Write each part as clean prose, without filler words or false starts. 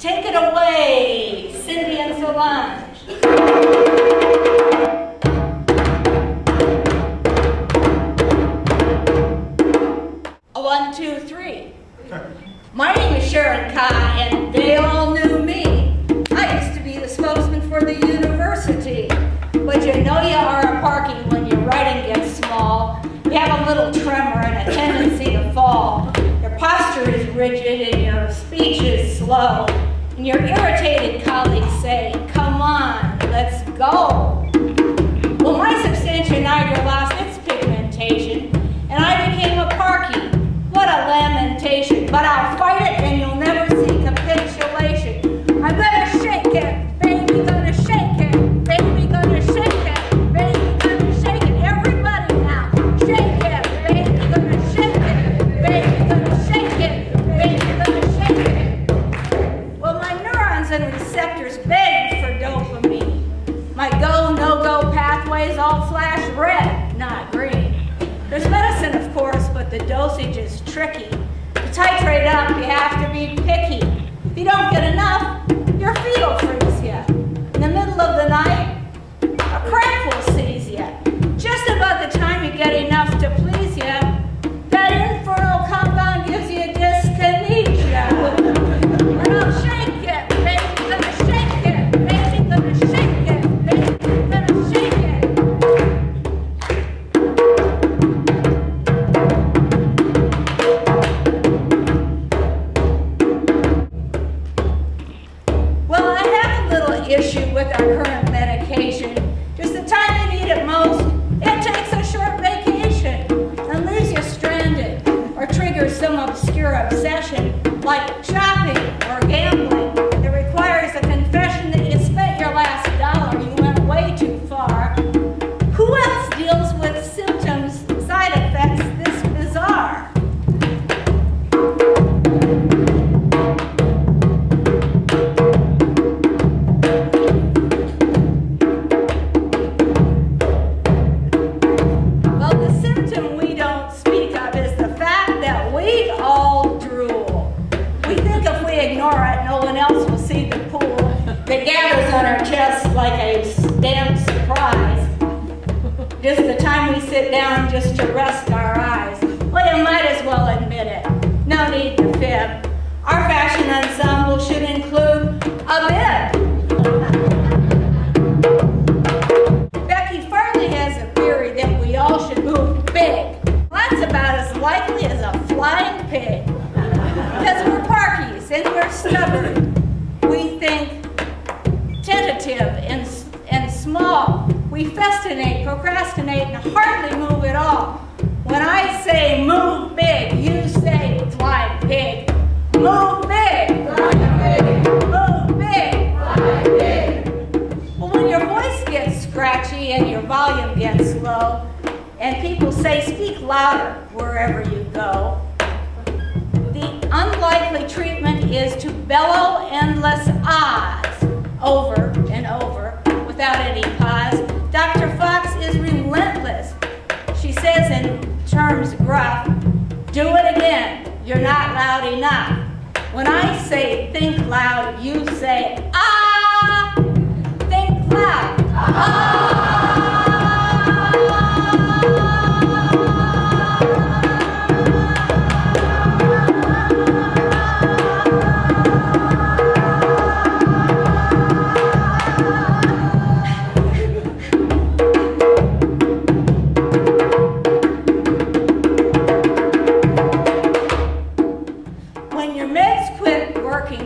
Take it away, Cindy and Solange. 1, 2, 3. My name is Sharon Kha, and they all knew me. I used to be the spokesman for the university. But you know you are a Parkie when your writing gets small. You have a little tremor and a tendency to fall. Your posture is rigid and your speech is slow. And your irritated colleagues say, "Come on, let's go." Well, my substantia nigra lost its pigmentation, and I became a Parkie. What a lamentation. But I'll fight it and you'll never see capitulation. I'm gonna shake it, baby, gonna shake it, baby, gonna shake it, baby, gonna shake it. Everybody now, shake it, baby, gonna shake it, baby, gonna shake it, baby, gonna shake it. Well, my neurons and receptors beg for dopamine. My go, no-go pathways all flash red, not green. There's medicine, of course, but the dosage is tricky. To titrate up, you have to be picky. If you don't get enough, your feet will freeze you. In the middle of the night, a cramp will seize you. Just about the time you get enough to please you, that infernal compound gives you dyskinesia. And I'll shake it, baby, gonna shake it, baby, gonna shake it, baby, gonna shake it. Well, I have a little issue with our current medication. Just the time you need it most, it takes a short vacation and leaves you stranded or triggers some obscure obsession like shopping or gambling that requires a confession that you spent your last dollar, you went way too far. Who else deals with symptoms, side effects this bizarre? Well, the symptom we don't speak of is the fact that we all drool. We think if we ignore it, no one else will see the pool that gathers on our chests like a stamped surprise. Just the time we sit down just to rest our eyes. Well, you might as well admit it. No need to fib. Our fashion ensemble should include a bib. Becky Farley has a theory that we all should move big. That's about as likely as a flying pig. Because we're Parkies and we're stubborn. We think tentative and small. We festinate, procrastinate, and hardly move at all. When I say move big, you say fly pig. Move big. Fly pig. Move big. Fly pig. Well, when your voice gets scratchy and your volume gets low, and people say speak louder wherever you go, the unlikely treatment is to bellow endless ahs over and over without any pause. Dr. Fox is relentless. She says in terms gruff, do it again, you're not loud enough. When I say think loud, you say ah, think loud, ah.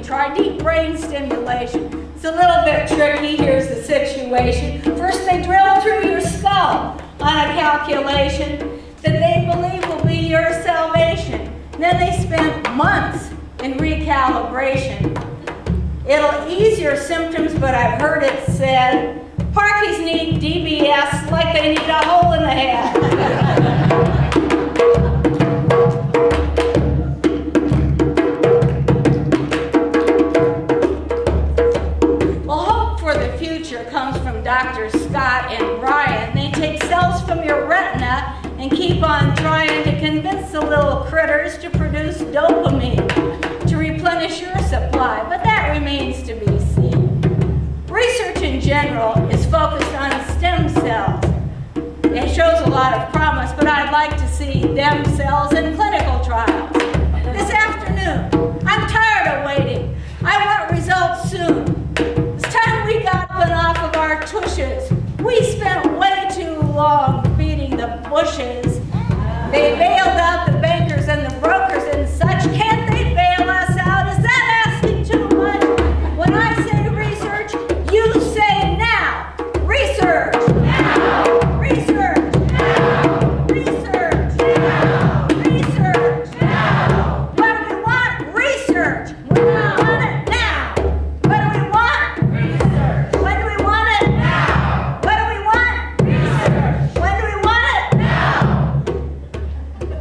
Try deep brain stimulation. It's a little bit tricky. Here's the situation. First, they drill through your skull on a calculation that they believe will be your salvation. Then they spend months in recalibration. It'll ease your symptoms, but I've heard it said, Parkies need DBS like they need a hole in the head. Comes from Dr. Scott and Brian. They take cells from your retina and keep on trying to convince the little critters to produce dopamine to replenish your supply. But that remains to be seen. Research in general is focused on stem cells. It shows a lot of promise, but I'd like to see them cells in clinical trials. This afternoon, I'm tired of waiting. I want results soon. It's time we got up and off of our tushes. We spent way too long beating the bushes. They bailed out the bankers and the brokers and such. Can't they bail us out? Is that asking too much? When I say research, you say now. Research. Now. Research. Now. Research. Now. Research. Now. What do we want? Research. We want it now. What do we want? Research. When do we want it? Now. What do we want? Research. When do we want it? Now.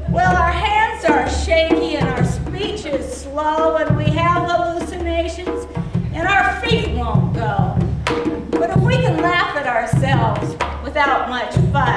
Well, our hands are shaky and our speech is slow and we have hallucinations and our feet won't go. But if we can laugh at ourselves without much fuss,